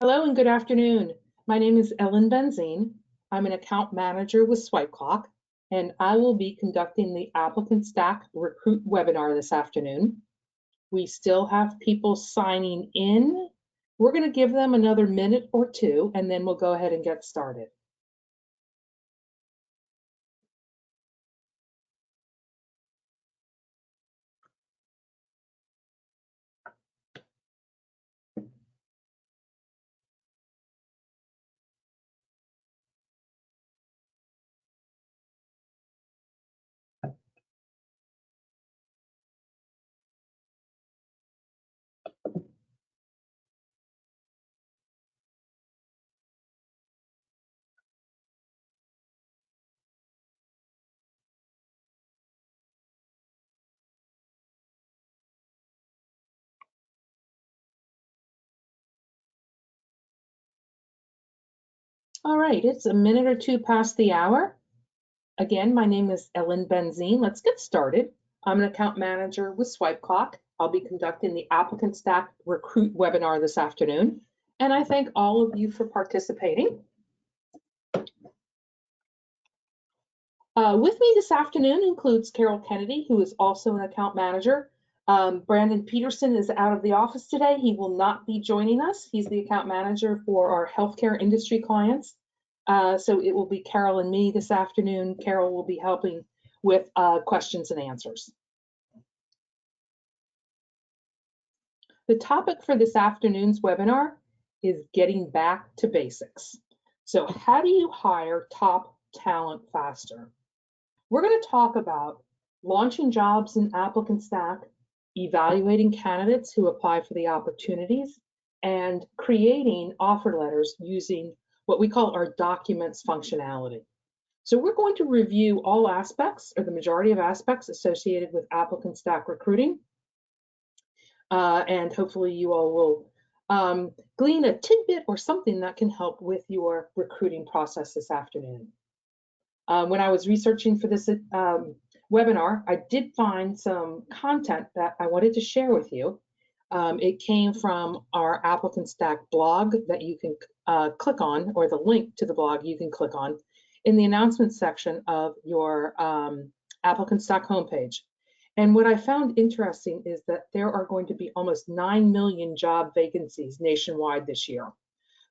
Hello and good afternoon. My name is Ellen Benzine. I'm an account manager with SwipeClock, and I will be conducting the ApplicantStack Recruit webinar this afternoon. We still have people signing in. We're going to give them another minute or two, and then we'll go ahead and get started. All right, it's a minute or two past the hour. Again, my name is Ellen Benzine. Let's get started. I'm an account manager with SwipeClock. I'll be conducting the ApplicantStack Recruit webinar this afternoon, and I thank all of you for participating. With me this afternoon includes Carol Kennedy, who is also an account manager. Brandon Peterson is out of the office today. He will not be joining us. He's the account manager for our healthcare industry clients. So it will be Carol and me this afternoon. Carol will be helping with questions and answers. The topic for this afternoon's webinar is getting back to basics. So how do you hire top talent faster? We're going to talk about launching jobs in ApplicantStack, evaluating candidates who apply for the opportunities, and creating offer letters using what we call our documents functionality. So we're going to review all aspects, or the majority of aspects associated with ApplicantStack recruiting. And hopefully you all will glean a tidbit or something that can help with your recruiting process this afternoon. When I was researching for this webinar, I did find some content that I wanted to share with you. It came from our ApplicantStack blog that you can click on, or the link to the blog you can click on in the announcements section of your ApplicantStack homepage. And what I found interesting is that there are going to be almost 9 million job vacancies nationwide this year.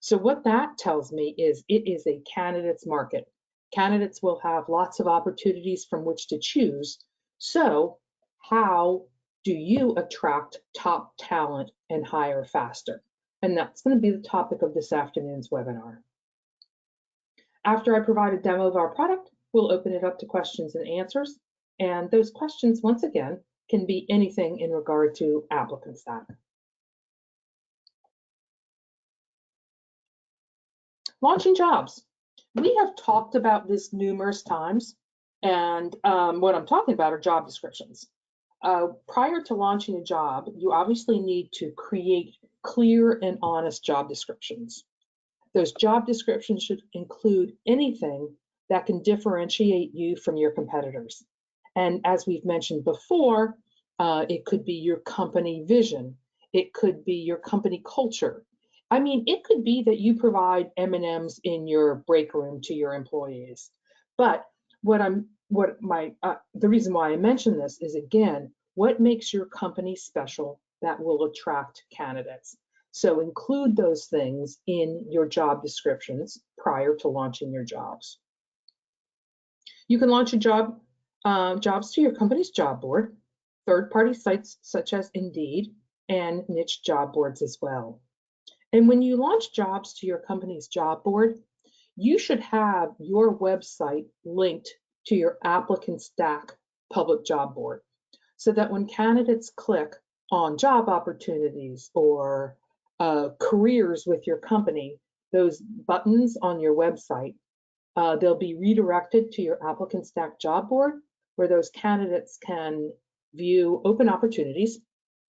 So what that tells me is it is a candidates market. Candidates will have lots of opportunities from which to choose. So how do you attract top talent and hire faster? And that's going to be the topic of this afternoon's webinar. After I provide a demo of our product, we'll open it up to questions and answers. And those questions, once again, can be anything in regard to ApplicantStack. Launching jobs. We have talked about this numerous times, and what I'm talking about are job descriptions. Prior to launching a job, you obviously need to create clear and honest job descriptions. Those job descriptions should include anything that can differentiate you from your competitors. And as we've mentioned before, it could be your company vision. It could be your company culture. I mean, it could be that you provide M&Ms in your break room to your employees. But the reason why I mention this is, again, what makes your company special that will attract candidates. So include those things in your job descriptions prior to launching your jobs. You can launch your jobs to your company's job board, third-party sites such as Indeed, and niche job boards as well. And when you launch jobs to your company's job board, you should have your website linked to your ApplicantStack public job board, so that when candidates click on job opportunities or careers with your company, those buttons on your website, they'll be redirected to your ApplicantStack job board, where those candidates can view open opportunities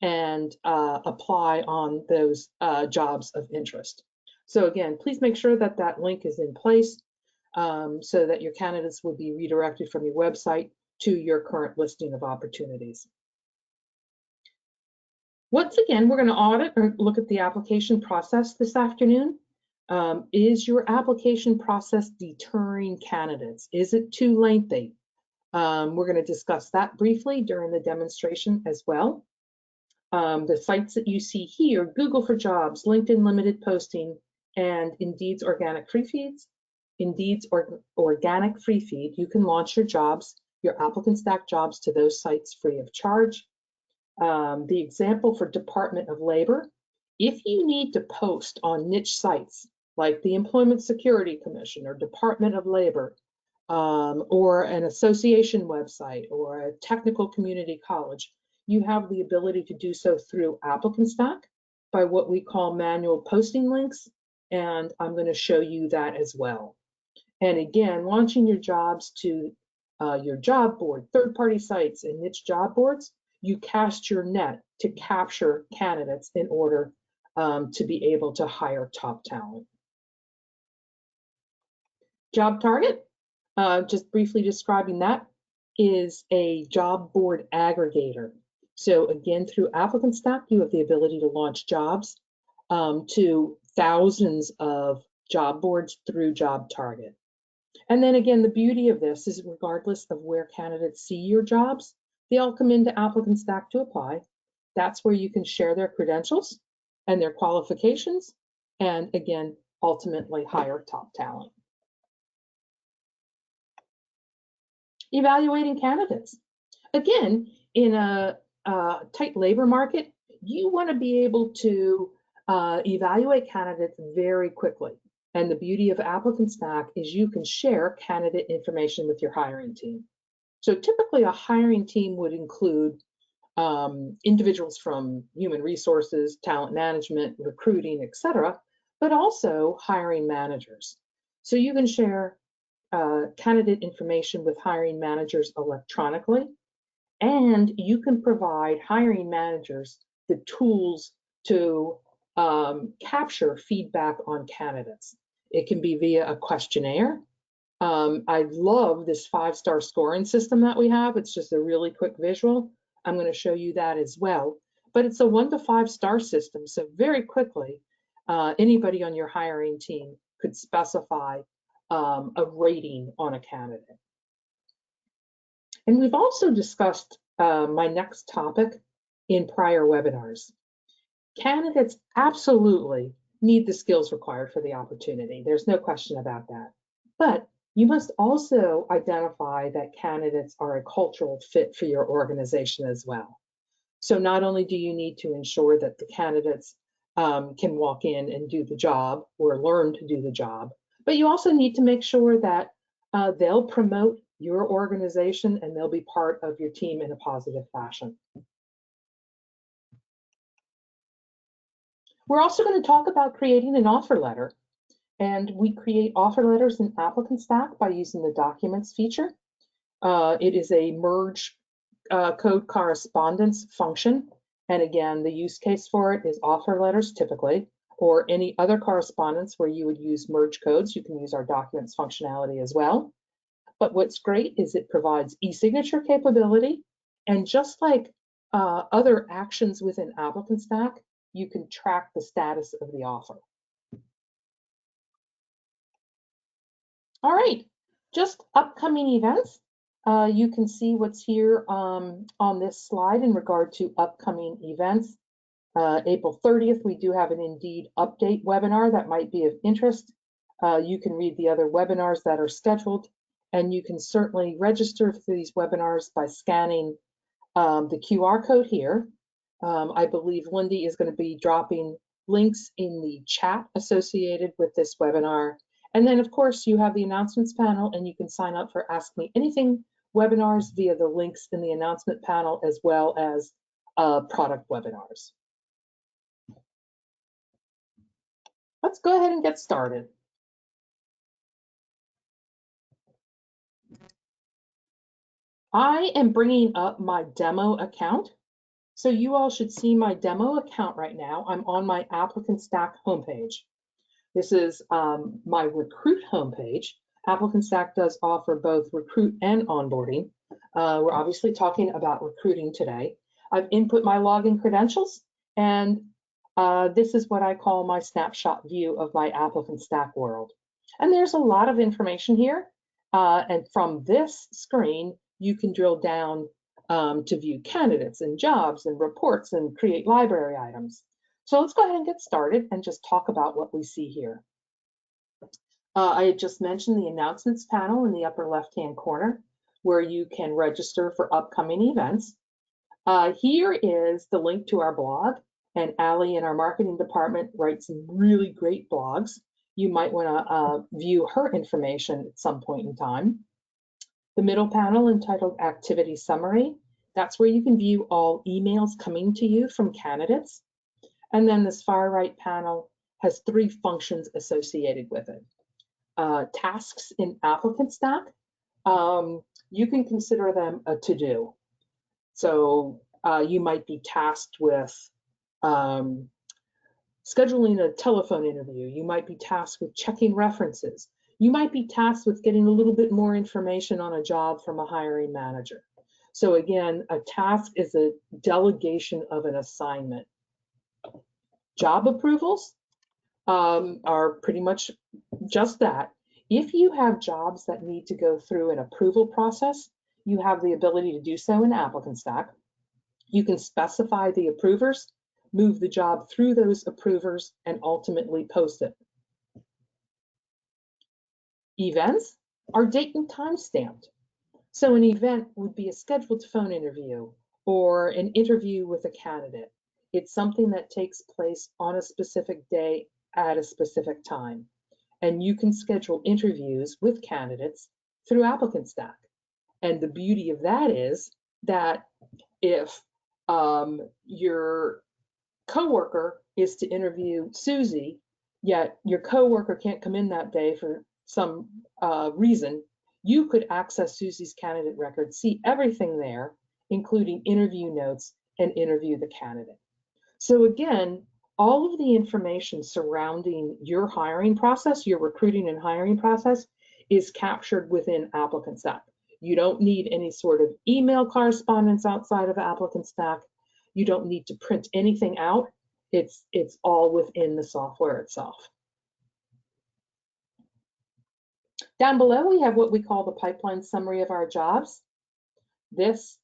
and apply on those jobs of interest. So again, please make sure that that link is in place so that your candidates will be redirected from your website to your current listing of opportunities. Once again, we're going to audit or look at the application process this afternoon. Is your application process deterring candidates? Is it too lengthy? We're going to discuss that briefly during the demonstration as well. The sites that you see here, Google for Jobs, LinkedIn Limited Posting, and Indeed's Organic Free Feeds. Indeed's Organic Free Feed, you can launch your jobs, your ApplicantStack jobs to those sites free of charge. The example for Department of Labor, if you need to post on niche sites like the Employment Security Commission or Department of Labor, or an association website or a technical community college, you have the ability to do so through ApplicantStack by what we call manual posting links, and I'm going to show you that as well. And again, launching your jobs to your job board, third-party sites, and niche job boards, you cast your net to capture candidates in order to be able to hire top talent. Job Target, just briefly describing that, is a job board aggregator. So again, through ApplicantStack, you have the ability to launch jobs to thousands of job boards through Job Target. And then again, the beauty of this is regardless of where candidates see your jobs, they all come into ApplicantStack to apply. That's where you can share their credentials and their qualifications, and again, ultimately hire top talent. Evaluating candidates. Again, in a tight labor market, you want to be able to evaluate candidates very quickly. And the beauty of ApplicantStack is you can share candidate information with your hiring team. So typically a hiring team would include individuals from human resources, talent management, recruiting, etc., but also hiring managers. So you can share candidate information with hiring managers electronically, and you can provide hiring managers the tools to capture feedback on candidates. It can be via a questionnaire. I love this 5-star scoring system that we have. It's just a really quick visual. I'm going to show you that as well. But it's a 1 to 5-star system, so very quickly, anybody on your hiring team could specify a rating on a candidate. And we've also discussed my next topic in prior webinars. Candidates absolutely need the skills required for the opportunity. There's no question about that. But you must also identify that candidates are a cultural fit for your organization as well. So not only do you need to ensure that the candidates can walk in and do the job or learn to do the job, but you also need to make sure that they'll promote your organization and they'll be part of your team in a positive fashion. We're also going to talk about creating an offer letter. And we create offer letters in ApplicantStack by using the Documents feature. It is a merge code correspondence function. And again, the use case for it is offer letters typically, or any other correspondence where you would use merge codes. You can use our Documents functionality as well. But what's great is it provides e-signature capability. And just like other actions within ApplicantStack, you can track the status of the offer. All right, just upcoming events. You can see what's here on this slide in regard to upcoming events. April 30th, we do have an Indeed update webinar that might be of interest. You can read the other webinars that are scheduled, and you can certainly register for these webinars by scanning the QR code here. I believe Lindy is going to be dropping links in the chat associated with this webinar. And then, of course, you have the announcements panel, and you can sign up for Ask Me Anything webinars via the links in the announcement panel, as well as product webinars. Let's go ahead and get started. I am bringing up my demo account. So you all should see my demo account right now. I'm on my ApplicantStack homepage. This is my recruit homepage. ApplicantStack does offer both recruit and onboarding. We're obviously talking about recruiting today. I've input my login credentials, And this is what I call my snapshot view of my ApplicantStack world. And there's a lot of information here. And from this screen, you can drill down to view candidates and jobs and reports and create library items. So let's go ahead and get started and just talk about what we see here. I had just mentioned the announcements panel in the upper left-hand corner, where you can register for upcoming events. Here is the link to our blog, and Allie in our marketing department writes some really great blogs. You might want to view her information at some point in time. The middle panel entitled Activity Summary, that's where you can view all emails coming to you from candidates. And then this far right panel has 3 functions associated with it. Tasks in ApplicantStack, you can consider them a to-do. So you might be tasked with scheduling a telephone interview. You might be tasked with checking references. You might be tasked with getting a little bit more information on a job from a hiring manager. So again, a task is a delegation of an assignment. Job approvals are pretty much just that. If you have jobs that need to go through an approval process, you have the ability to do so in ApplicantStack. You can specify the approvers, move the job through those approvers, and ultimately post it. Events are date and time stamped. So an event would be a scheduled phone interview or an interview with a candidate. It's something that takes place on a specific day at a specific time. And you can schedule interviews with candidates through ApplicantStack. And the beauty of that is that if your coworker is to interview Susie, yet your coworker can't come in that day for some reason, you could access Susie's candidate record, see everything there, including interview notes, and interview the candidate. So again, all of the information surrounding your hiring process, your recruiting and hiring process, is captured within ApplicantStack. You don't need any sort of email correspondence outside of ApplicantStack. You don't need to print anything out. It's all within the software itself. Down below, we have what we call the pipeline summary of our jobs. This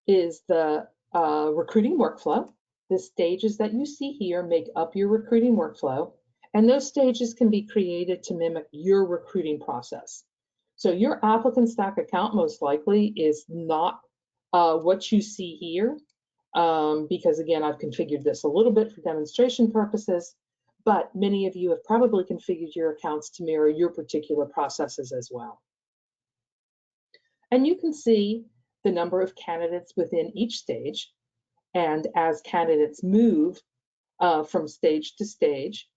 is the recruiting workflow. The stages that you see here make up your recruiting workflow, and those stages can be created to mimic your recruiting process. So your ApplicantStack account most likely is not what you see here, because again, I've configured this a little bit for demonstration purposes, but many of you have probably configured your accounts to mirror your particular processes as well. And you can see the number of candidates within each stage. And as candidates move from stage to stage,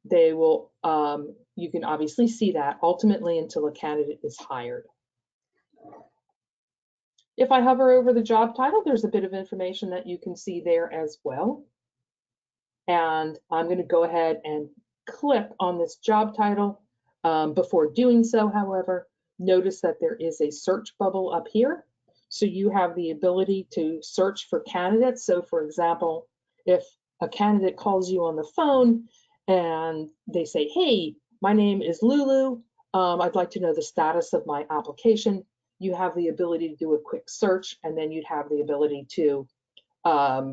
they will, you can obviously see that ultimately until a candidate is hired. If I hover over the job title, there's a bit of information that you can see there as well. And I'm going to go ahead and click on this job title. Before doing so, however, notice that there is a search bubble up here. So you have the ability to search for candidates. So for example, if a candidate calls you on the phone and they say, hey, my name is Lulu, I'd like to know the status of my application, you have the ability to do a quick search, and then you'd have the ability to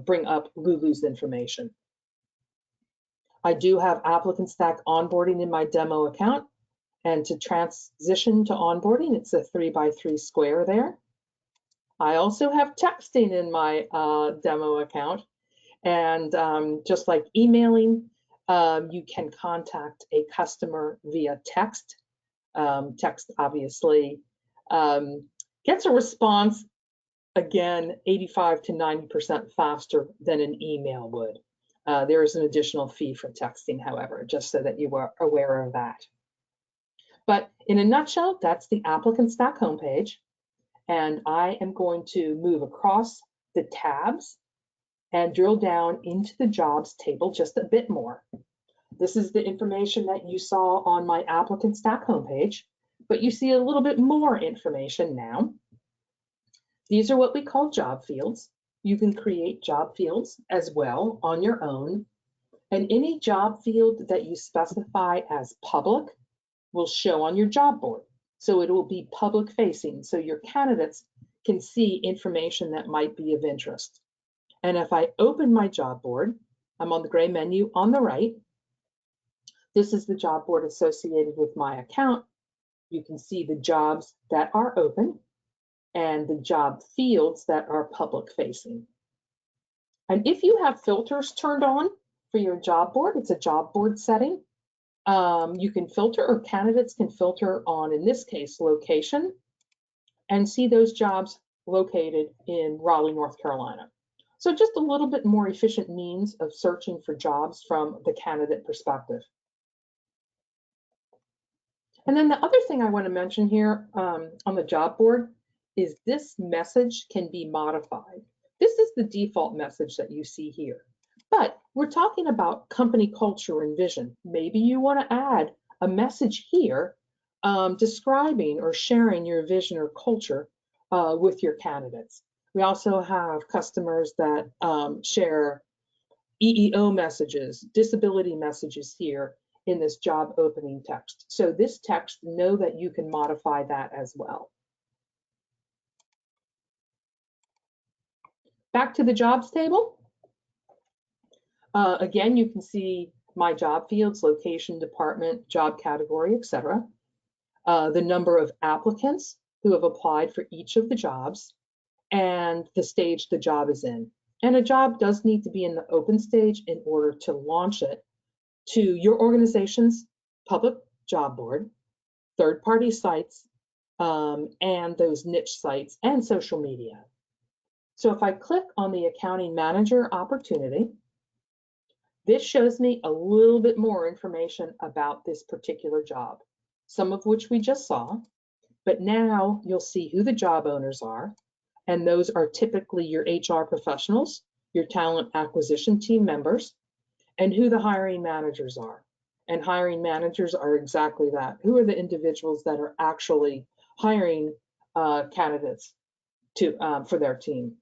bring up Lulu's information. I do have ApplicantStack onboarding in my demo account, and to transition to onboarding, it's a 3x3 square there. I also have texting in my demo account, and just like emailing, you can contact a customer via text. Text obviously gets a response, again, 85 to 90% faster than an email would. There is an additional fee for texting, however, just so that you are aware of that. But in a nutshell, that's the ApplicantStack homepage. And I am going to move across the tabs and drill down into the jobs table just a bit more. This is the information that you saw on my ApplicantStack homepage, but you see a little bit more information now. These are what we call job fields. You can create job fields as well on your own, and any job field that you specify as public will show on your job board. So it will be public facing, so your candidates can see information that might be of interest. And if I open my job board, I'm on the gray menu on the right. This is the job board associated with my account. You can see the jobs that are open and the job fields that are public facing. And if you have filters turned on for your job board, it's a job board setting. You can filter, or candidates can filter on, in this case, location, and see those jobs located in Raleigh, North Carolina. So just a little bit more efficient means of searching for jobs from the candidate perspective. And then the other thing I want to mention here on the job board is this message can be modified. This is the default message that you see here. But we're talking about company culture and vision. Maybe you want to add a message here describing or sharing your vision or culture with your candidates. We also have customers that share EEO messages, disability messages here in this job opening text. So this text, know that you can modify that as well. Back to the jobs table. Again, you can see my job fields, location, department, job category, etc. The number of applicants who have applied for each of the jobs, and the stage the job is in. And a job does need to be in the open stage in order to launch it to your organization's public job board, third-party sites, and those niche sites and social media. So if I click on the accounting manager opportunity, this shows me a little bit more information about this particular job, some of which we just saw, but now you'll see who the job owners are, and those are typically your HR professionals, your talent acquisition team members, and who the hiring managers are. And hiring managers are exactly that. Who are the individuals that are actually hiring candidates for their team?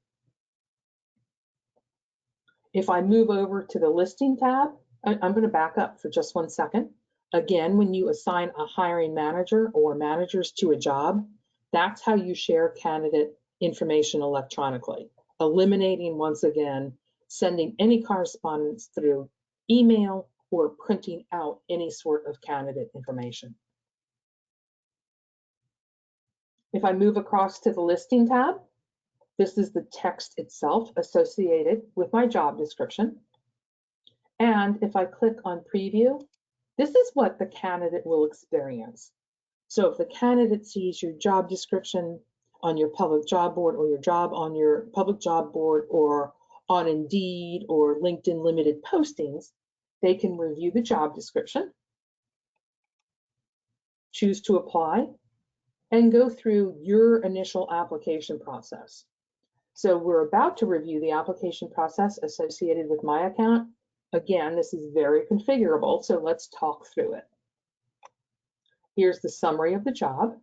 If I move over to the listing tab, I'm going to back up for just 1 second. Again, when you assign a hiring manager or managers to a job, that's how you share candidate information electronically, eliminating, once again, sending any correspondence through email or printing out any sort of candidate information. If I move across to the listing tab, this is the text itself associated with my job description. And if I click on preview, this is what the candidate will experience. So if the candidate sees your job description on your public job board, or your job on your public job board, or on Indeed or LinkedIn limited postings, they can review the job description, choose to apply, and go through your initial application process. So we're about to review the application process associated with my account. Again, this is very configurable, so let's talk through it. Here's the summary of the job.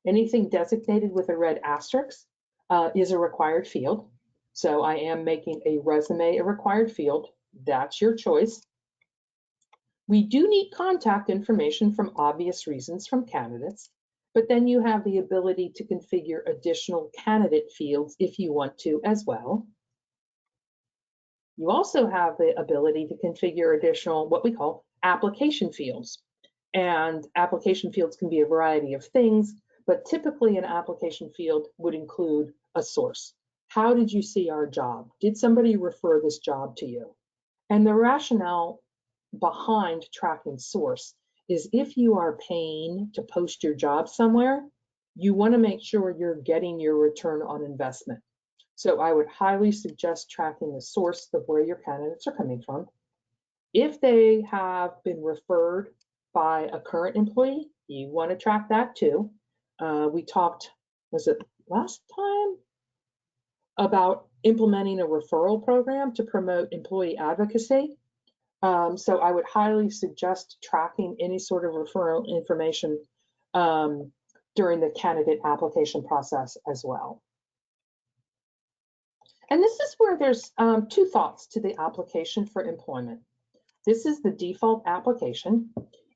Anything designated with a red asterisk is a required field. So I am making a resume a required field. That's your choice. We do need contact information from obvious reasons from candidates, but then you have the ability to configure additional candidate fields if you want to as well. You also have the ability to configure additional, what we call application fields. And application fields can be a variety of things, but typically an application field would include a source. How did you see our job? Did somebody refer this job to you? And the rationale behind tracking source is if you are paying to post your job somewhere, you want to make sure you're getting your return on investment. So I would highly suggest tracking the source of where your candidates are coming from. If they have been referred by a current employee, you want to track that too. We talked, was it last time, about implementing a referral program to promote employee advocacy. So I would highly suggest tracking any sort of referral information during the candidate application process as well. And this is where there's two thoughts to the application for employment. This is the default application.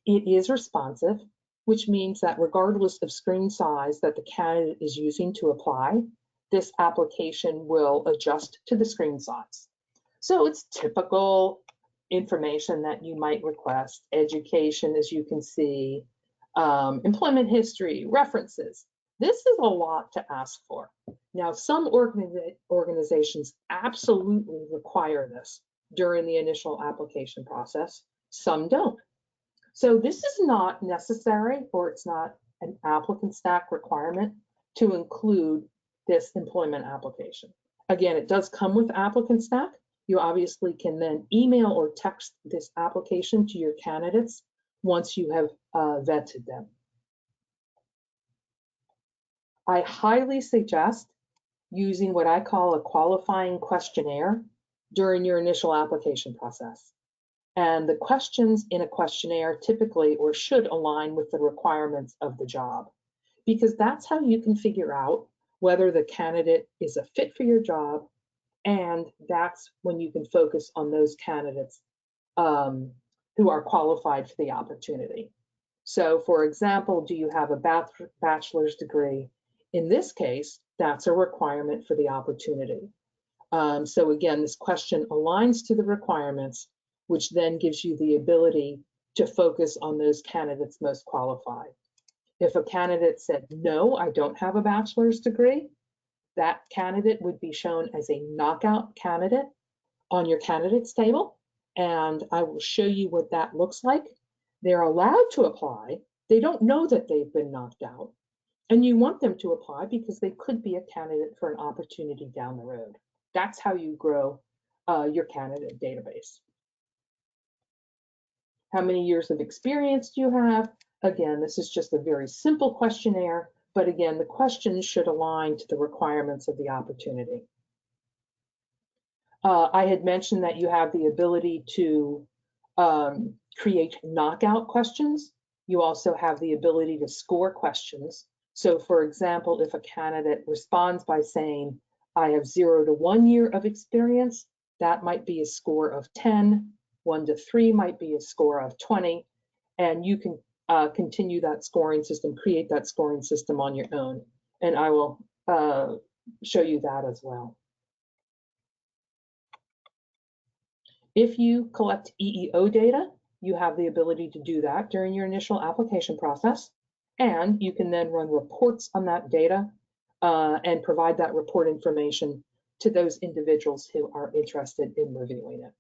It is responsive, which means that regardless of screen size that the candidate is using to apply, this application will adjust to the screen size. So it's typical information that you might request: education, as you can see, employment history, references. This is a lot to ask for. Now, some organizations absolutely require this during the initial application process. Some don't. So this is not necessary, or it's not an ApplicantStack requirement to include this employment application. Again, it does come with ApplicantStack. You obviously can then email or text this application to your candidates once you have vetted them. I highly suggest using what I call a qualifying questionnaire during your initial application process. And the questions in a questionnaire typically or should align with the requirements of the job, because that's how you can figure out whether the candidate is a fit for your job, and that's when you can focus on those candidates who are qualified for the opportunity. So for example, do you have a bachelor's degree? In this case, that's a requirement for the opportunity. So again, this question aligns to the requirements, which then gives you the ability to focus on those candidates most qualified. If a candidate said, no, I don't have a bachelor's degree, that candidate would be shown as a knockout candidate on your candidates table. And I will show you what that looks like. They're allowed to apply. They don't know that they've been knocked out. And you want them to apply because they could be a candidate for an opportunity down the road. That's how you grow your candidate database. How many years of experience do you have? Again, this is just a very simple questionnaire, but again, the questions should align to the requirements of the opportunity. I had mentioned that you have the ability to create knockout questions. You also have the ability to score questions. So for example, if a candidate responds by saying, I have 0 to 1 year of experience, that might be a score of 10. 1 to 3 might be a score of 20. And you can continue that scoring system, create that scoring system on your own. And I will show you that as well. If you collect EEO data, you have the ability to do that during your initial application process. And you can then run reports on that data and provide that report information to those individuals who are interested in reviewing it.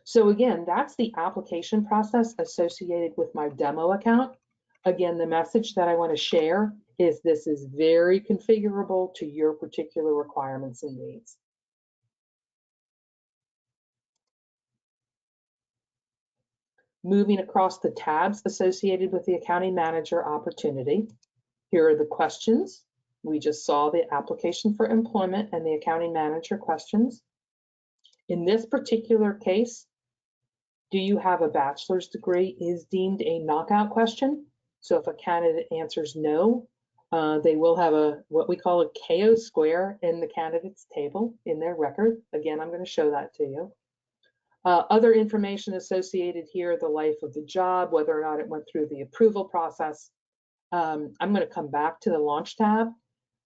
So again, that's the application process associated with my demo account. Again, the message that I want to share is this is very configurable to your particular requirements and needs. Moving across the tabs associated with the accounting manager opportunity, here are the questions. We just saw the application for employment and the accounting manager questions. In this particular case, do you have a bachelor's degree is deemed a knockout question. So if a candidate answers no, they will have what we call a KO square in the candidate's table in their record. Again, I'm going to show that to you. Other information associated here, the life of the job, whether or not it went through the approval process. I'm going to come back to the launch tab,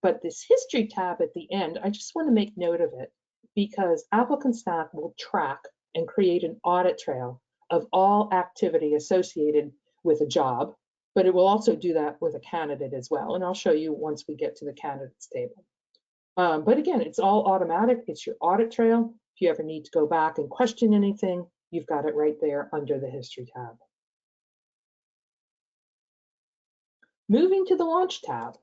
but this history tab at the end, I just want to make note of it because ApplicantStack will track and create an audit trail of all activity associated with a job, but it will also do that with a candidate as well. And I'll show you once we get to the candidates table. But again, it's all automatic. It's your audit trail. If you ever need to go back and question anything, you've got it right there under the history tab. Moving to the launch tab.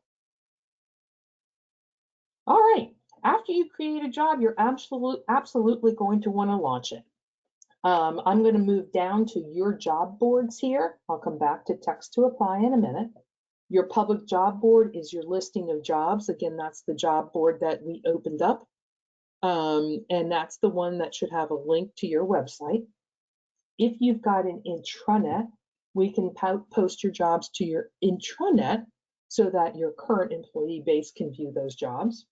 All right, after you create a job, you're absolutely going to want to launch it. I'm going to move down to your job boards here. I'll come back to text to apply in a minute. Your public job board is your listing of jobs. Again, that's the job board that we opened up. And that's the one that should have a link to your website. If you've got an intranet, we can post your jobs to your intranet so that your current employee base can view those jobs.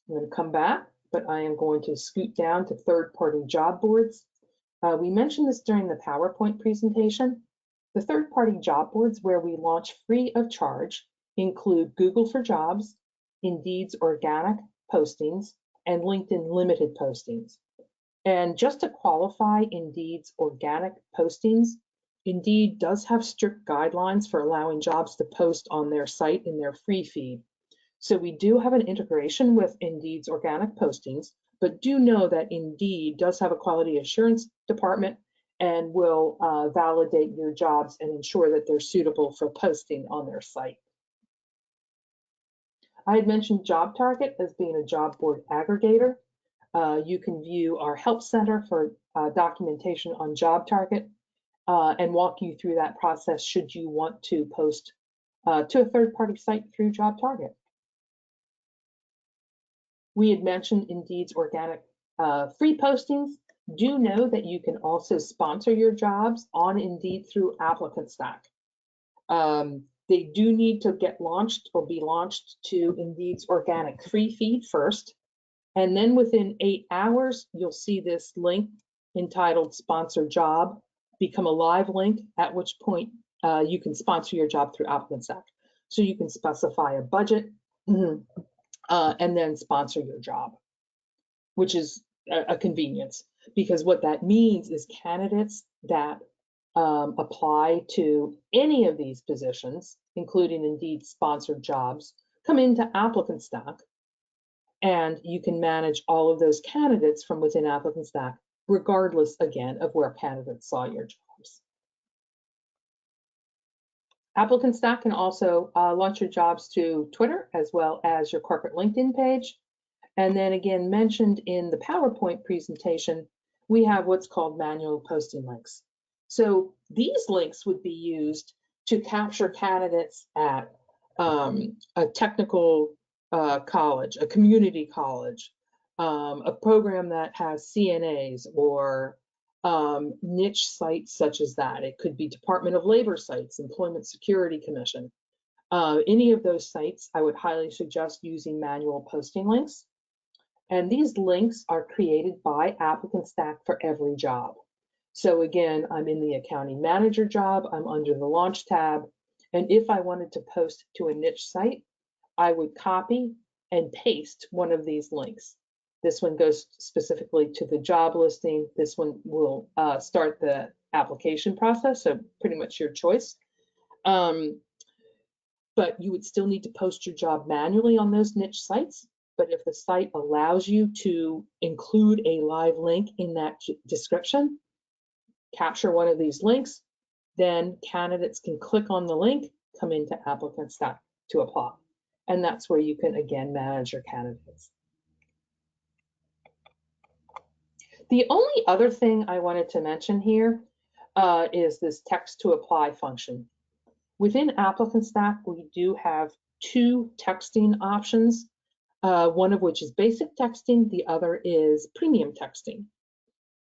I'm going to come back, but I am going to scoot down to third-party job boards. We mentioned this during the PowerPoint presentation. The third-party job boards where we launch free of charge include Google for Jobs, Indeed's organic postings, and LinkedIn limited postings. And just to qualify Indeed's organic postings, Indeed does have strict guidelines for allowing jobs to post on their site in their free feed. So we do have an integration with Indeed's organic postings, but do know that Indeed does have a quality assurance department and will validate your jobs and ensure that they're suitable for posting on their site. I had mentioned Job Target as being a job board aggregator. You can view our help center for documentation on Job Target and walk you through that process should you want to post to a third-party site through Job Target. We had mentioned Indeed's organic free postings. Do know that you can also sponsor your jobs on Indeed through ApplicantStack. They do need to get launched or be launched to Indeed's organic free feed first. And then within 8 hours, you'll see this link entitled Sponsor Job become a live link, at which point you can sponsor your job through ApplicantStack. So you can specify a budget and then sponsor your job, which is a convenience, because what that means is candidates that apply to any of these positions, including Indeed sponsored jobs, come into ApplicantStack, and you can manage all of those candidates from within ApplicantStack, regardless, again, of where candidates saw your jobs. ApplicantStack can also launch your jobs to Twitter as well as your corporate LinkedIn page. And then again, mentioned in the PowerPoint presentation, we have what's called manual posting links. So these links would be used to capture candidates at a technical college, a community college, a program that has CNAs or niche sites such as that. It could be Department of Labor sites, Employment Security Commission. Any of those sites, I would highly suggest using manual posting links. And these links are created by ApplicantStack for every job. So again, I'm in the accounting manager job, I'm under the launch tab. And if I wanted to post to a niche site, I would copy and paste one of these links. This one goes specifically to the job listing. This one will start the application process, so pretty much your choice. But you would still need to post your job manually on those niche sites. But if the site allows you to include a live link in that description, capture one of these links, then candidates can click on the link, come into ApplicantStack to apply. And that's where you can, again, manage your candidates. The only other thing I wanted to mention here is this text to apply function. Within ApplicantStack, we do have 2 texting options, one of which is basic texting, the other is premium texting.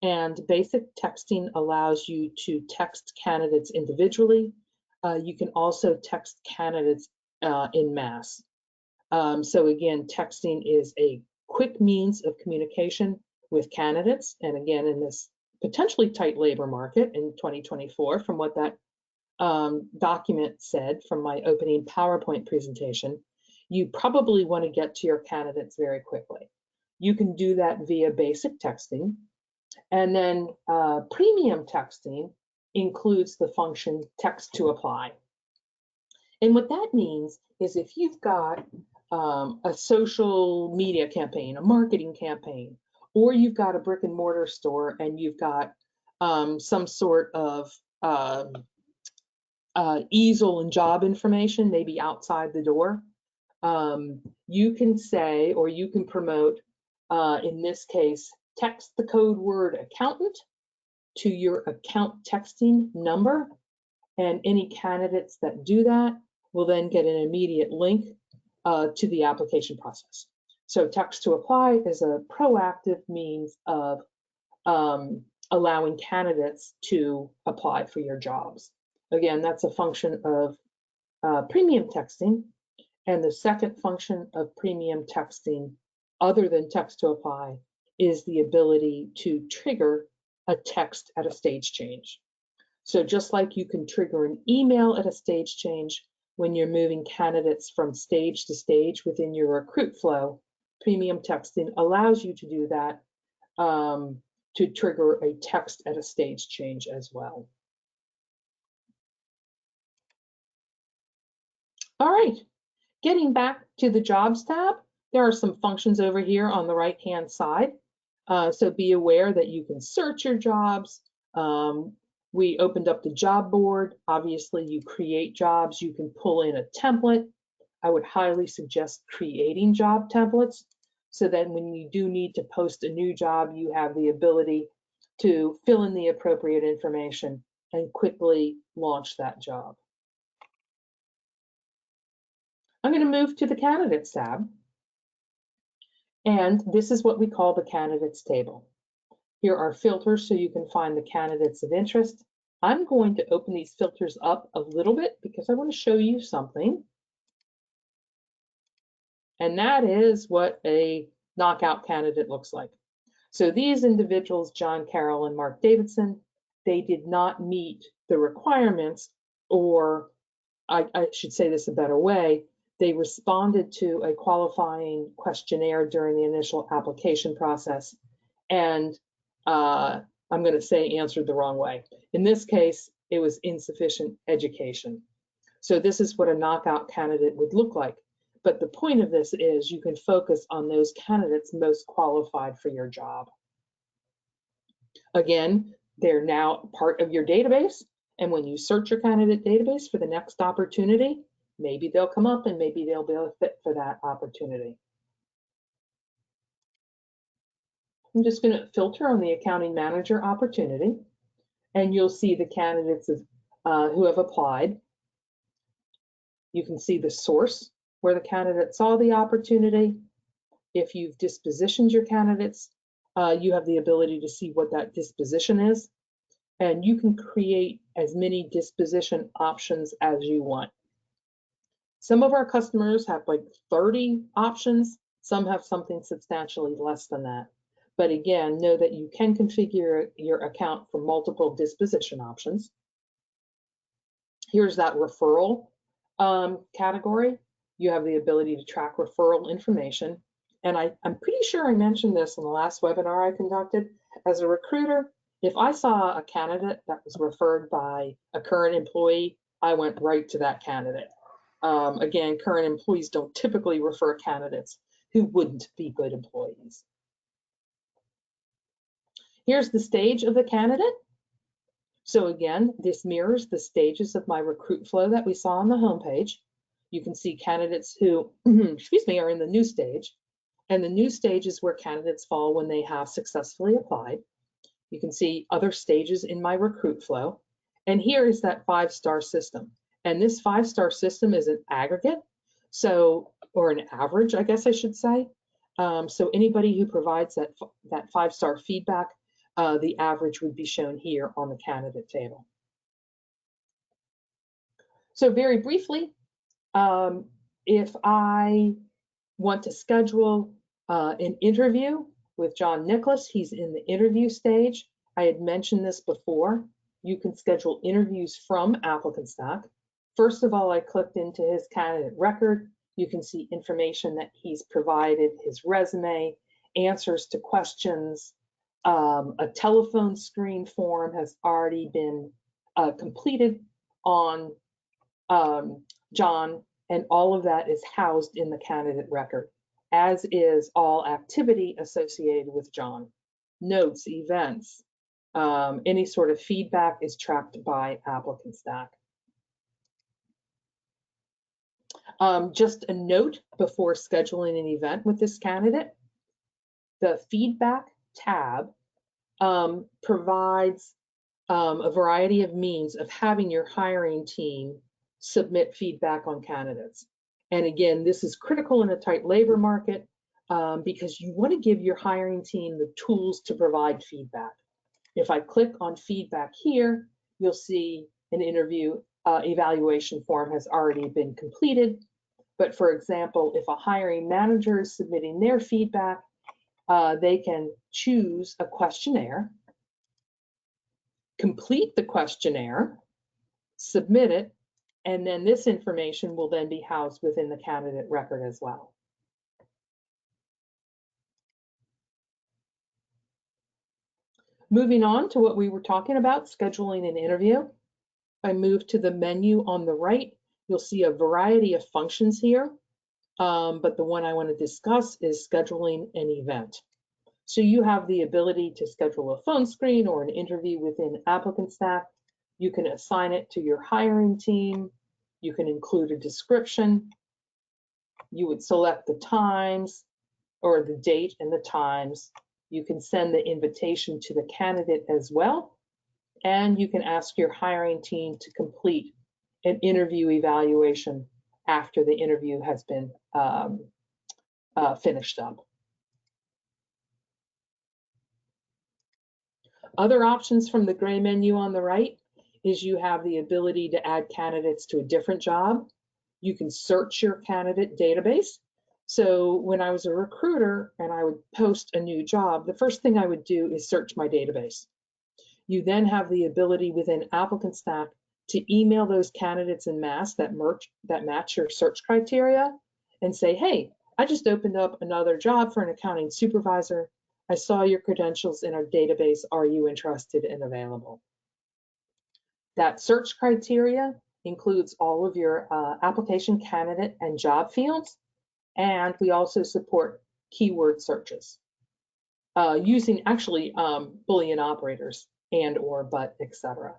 And basic texting allows you to text candidates individually. You can also text candidates en masse. So again, texting is a quick means of communication with candidates. And again, in this potentially tight labor market in 2024, from what that document said from my opening PowerPoint presentation, you probably want to get to your candidates very quickly. You can do that via basic texting. And then premium texting includes the function text to apply. And what that means is if you've got a social media campaign, a marketing campaign, or you've got a brick and mortar store and you've got some sort of easel and job information, maybe outside the door, you can say, or you can promote, in this case, text the code word accountant to your account texting number, and any candidates that do that will then get an immediate link to the application process. So text to apply is a proactive means of allowing candidates to apply for your jobs. Again, that's a function of premium texting. And the second function of premium texting other than text to apply is the ability to trigger a text at a stage change. So just like you can trigger an email at a stage change when you're moving candidates from stage to stage within your recruit flow, premium texting allows you to do that, to trigger a text at a stage change as well. All right, getting back to the Jobs tab, there are some functions over here on the right-hand side. So be aware that you can search your jobs. We opened up the job board. Obviously, you create jobs. You can pull in a template. I would highly suggest creating job templates so that when you do need to post a new job, you have the ability to fill in the appropriate information and quickly launch that job. I'm going to move to the Candidates tab. And this is what we call the Candidates table. Here are filters so you can find the candidates of interest. I'm going to open these filters up a little bit because I want to show you something. And that is what a knockout candidate looks like. So these individuals, John Carroll and Mark Davidson, they did not meet the requirements, or I should say this a better way, they responded to a qualifying questionnaire during the initial application process, and I'm going to say answered the wrong way. In this case, it was insufficient education. So this is what a knockout candidate would look like. But the point of this is you can focus on those candidates most qualified for your job. Again, they're now part of your database. And when you search your candidate database for the next opportunity, maybe they'll come up and maybe they'll be a fit for that opportunity. I'm just going to filter on the accounting manager opportunity, and you'll see the candidates who have applied. You can see the source where the candidate saw the opportunity. If you've dispositioned your candidates, you have the ability to see what that disposition is, and you can create as many disposition options as you want. Some of our customers have like 30 options. Some have something substantially less than that. But again, know that you can configure your account for multiple disposition options. Here's that referral category. You have the ability to track referral information. And I'm pretty sure I mentioned this in the last webinar I conducted. As a recruiter, if I saw a candidate that was referred by a current employee, I went right to that candidate. Again, current employees don't typically refer candidates who wouldn't be good employees. Here's the stage of the candidate. So again, this mirrors the stages of my recruit flow that we saw on the homepage. You can see candidates who, excuse me, are in the new stage. And the new stage is where candidates fall when they have successfully applied. You can see other stages in my recruit flow. And here is that 5-star system. And this 5-star system is an aggregate, so, or an average, I guess I should say. So anybody who provides that 5-star feedback, the average would be shown here on the candidate table. So very briefly, if I want to schedule an interview with John Nicholas, he's in the interview stage. I had mentioned this before. You can schedule interviews from ApplicantStack. First of all, I clicked into his candidate record. You can see information that he's provided, his resume, answers to questions. A telephone screen form has already been completed on John, and all of that is housed in the candidate record, as is all activity associated with John. Notes, events, any sort of feedback is tracked by ApplicantStack. Just a note before scheduling an event with this candidate, the feedback tab provides a variety of means of having your hiring team submit feedback on candidates. And again, this is critical in a tight labor market because you want to give your hiring team the tools to provide feedback. If I click on feedback here, you'll see an interview evaluation form has already been completed. But for example, if a hiring manager is submitting their feedback, they can choose a questionnaire, complete the questionnaire, submit it, and then this information will then be housed within the candidate record as well. Moving on to what we were talking about, scheduling an interview. If I move to the menu on the right, you'll see a variety of functions here, but the one I want to discuss is scheduling an event. So you have the ability to schedule a phone screen or an interview within ApplicantStack. You can assign it to your hiring team. You can include a description. You would select the times or the date and the times. You can send the invitation to the candidate as well. And you can ask your hiring team to complete an interview evaluation after the interview has been finished up. Other options from the gray menu on the right is you have the ability to add candidates to a different job. You can search your candidate database. So when I was a recruiter and I would post a new job, the first thing I would do is search my database. You then have the ability within ApplicantStack to email those candidates in mass that match your search criteria and say, hey, I just opened up another job for an accounting supervisor. I saw your credentials in our database. Are you interested and available? That search criteria includes all of your application candidate and job fields, and we also support keyword searches using actually Boolean operators and or but, etc.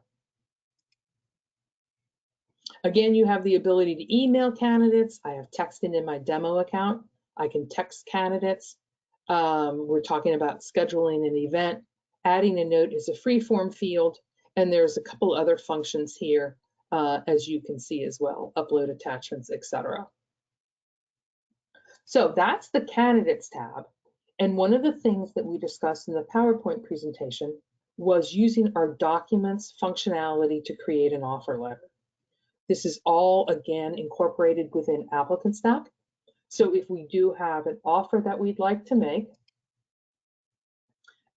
Again, you have the ability to email candidates. I have texting in my demo account. I can text candidates. We're talking about scheduling an event. Adding a note is a free-form field, and there's a couple other functions here, as you can see as well, upload attachments, etc. So that's the Candidates tab. And one of the things that we discussed in the PowerPoint presentation was using our documents functionality to create an offer letter. This is all, again, incorporated within ApplicantStack. So if we do have an offer that we'd like to make,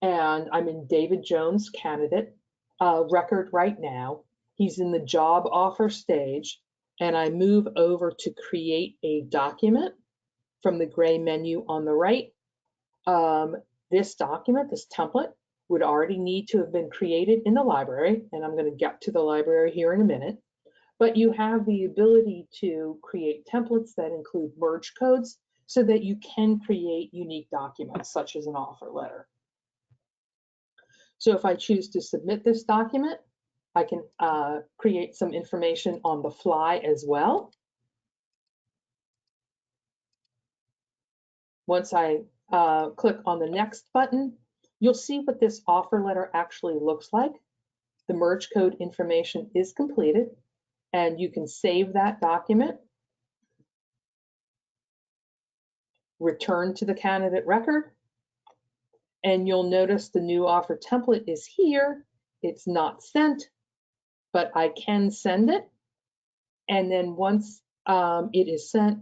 and I'm in David Jones' candidate record right now, he's in the job offer stage, and I move over to create a document from the gray menu on the right. This document, this template, would already need to have been created in the library, and I'm going to get to the library here in a minute. But you have the ability to create templates that include merge codes so that you can create unique documents, such as an offer letter. So if I choose to submit this document, I can create some information on the fly as well. Once I click on the next button, you'll see what this offer letter actually looks like. The merge code information is completed, and you can save that document, return to the candidate record, and you'll notice the new offer template is here. It's not sent, but I can send it. And then once it is sent,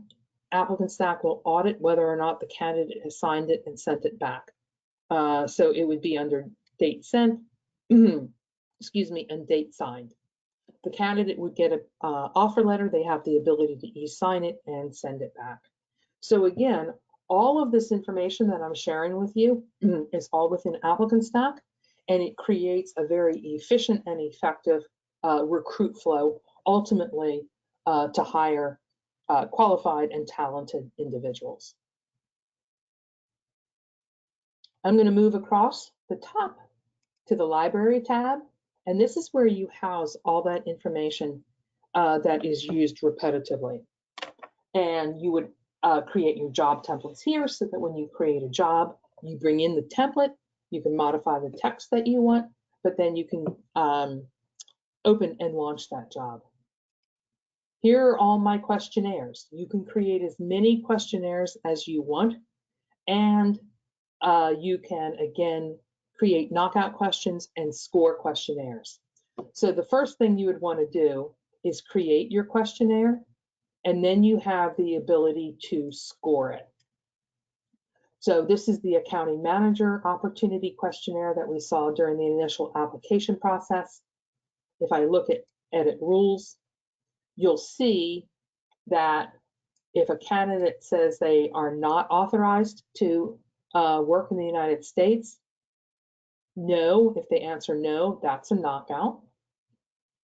ApplicantStack will audit whether or not the candidate has signed it and sent it back. So it would be under date sent, excuse me, and date signed. The candidate would get an offer letter. They have the ability to e-sign it and send it back. So again, all of this information that I'm sharing with you is all within ApplicantStack, and it creates a very efficient and effective recruit flow, ultimately to hire qualified and talented individuals. I'm going to move across the top to the Library tab, and this is where you house all that information that is used repetitively. And you would create your job templates here so that when you create a job, you bring in the template, you can modify the text that you want, but then you can open and launch that job. Here are all my questionnaires. You can create as many questionnaires as you want, and you can, again, create knockout questions and score questionnaires. So the first thing you would want to do is create your questionnaire. and then you have the ability to score it. So this is the accounting manager opportunity questionnaire that we saw during the initial application process. If I look at edit rules, you'll see that if a candidate says they are not authorized to work in the United States, no, if they answer no, that's a knockout.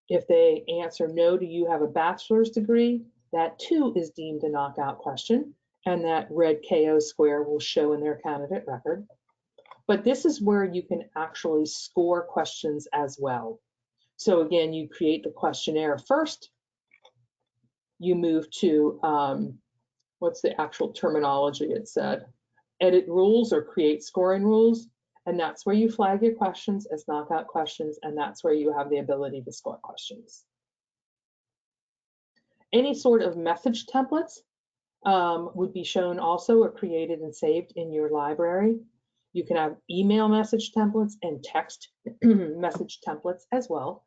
If they answer no, do you have a bachelor's degree? That too is deemed a knockout question, and that red KO square will show in their candidate record. But this is where you can actually score questions as well. So again, you create the questionnaire first, you move to, what's the actual terminology it said? Edit rules or create scoring rules. And that's where you flag your questions as knockout questions, and that's where you have the ability to score questions. Any sort of message templates would be shown also or created and saved in your library. You can have email message templates and text message templates as well.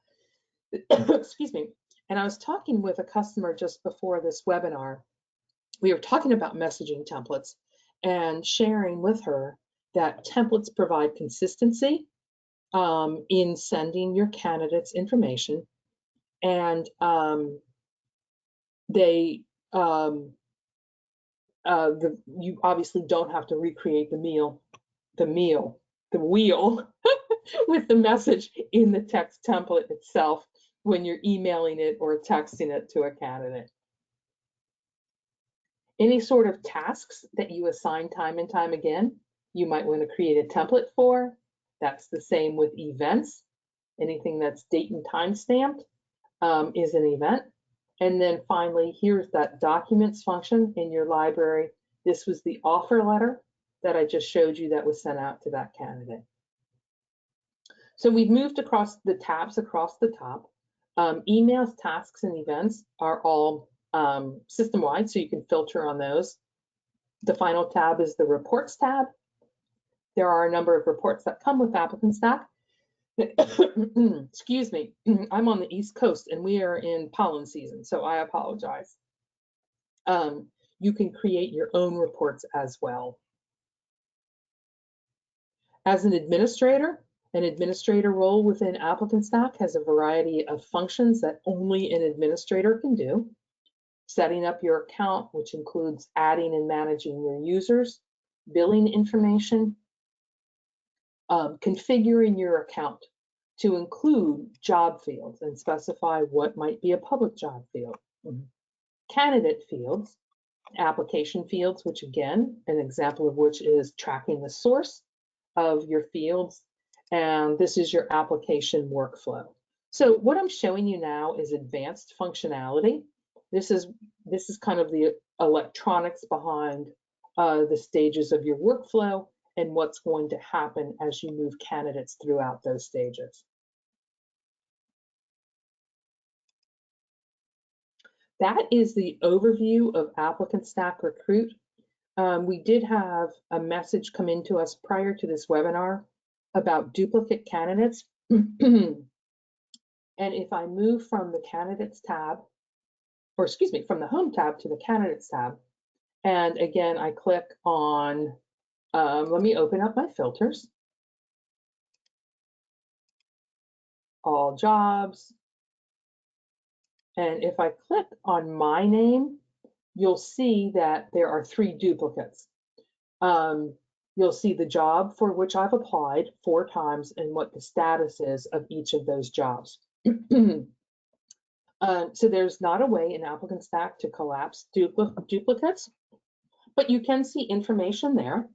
Excuse me. And I was talking with a customer just before this webinar. We were talking about messaging templates and sharing with her that templates provide consistency in sending your candidates information, and you obviously don't have to recreate the wheel with the message in the text template itself when you're emailing it or texting it to a candidate. Any sort of tasks that you assign time and time again, you might want to create a template for. That's the same with events. Anything that's date and time stamped is an event. And then finally, here's that documents function in your library. This was the offer letter that I just showed you that was sent out to that candidate. So we've moved across the tabs across the top. Emails, tasks, and events are all system-wide, so you can filter on those. The final tab is the reports tab. There are a number of reports that come with ApplicantStack. Excuse me, I'm on the East Coast and we are in pollen season, so I apologize. You can create your own reports as well. As an administrator role within ApplicantStack has a variety of functions that only an administrator can do. Setting up your account, which includes adding and managing your users, billing information, configuring your account to include job fields and specify what might be a public job field. Candidate fields, application fields, which again, an example of which is tracking the source of your fields, and this is your application workflow. So what I'm showing you now is advanced functionality. This is kind of the electronics behind the stages of your workflow and what's going to happen as you move candidates throughout those stages. That is the overview of ApplicantStack Recruit. We did have a message come into us prior to this webinar about duplicate candidates. And if I move from the Candidates tab, or excuse me, from the Home tab to the Candidates tab, and again, I click on, let me open up my filters. All jobs. And if I click on my name, you'll see that there are 3 duplicates. You'll see the job for which I've applied 4 times and what the status is of each of those jobs. So there's not a way in ApplicantStack to collapse duplicates, but you can see information there.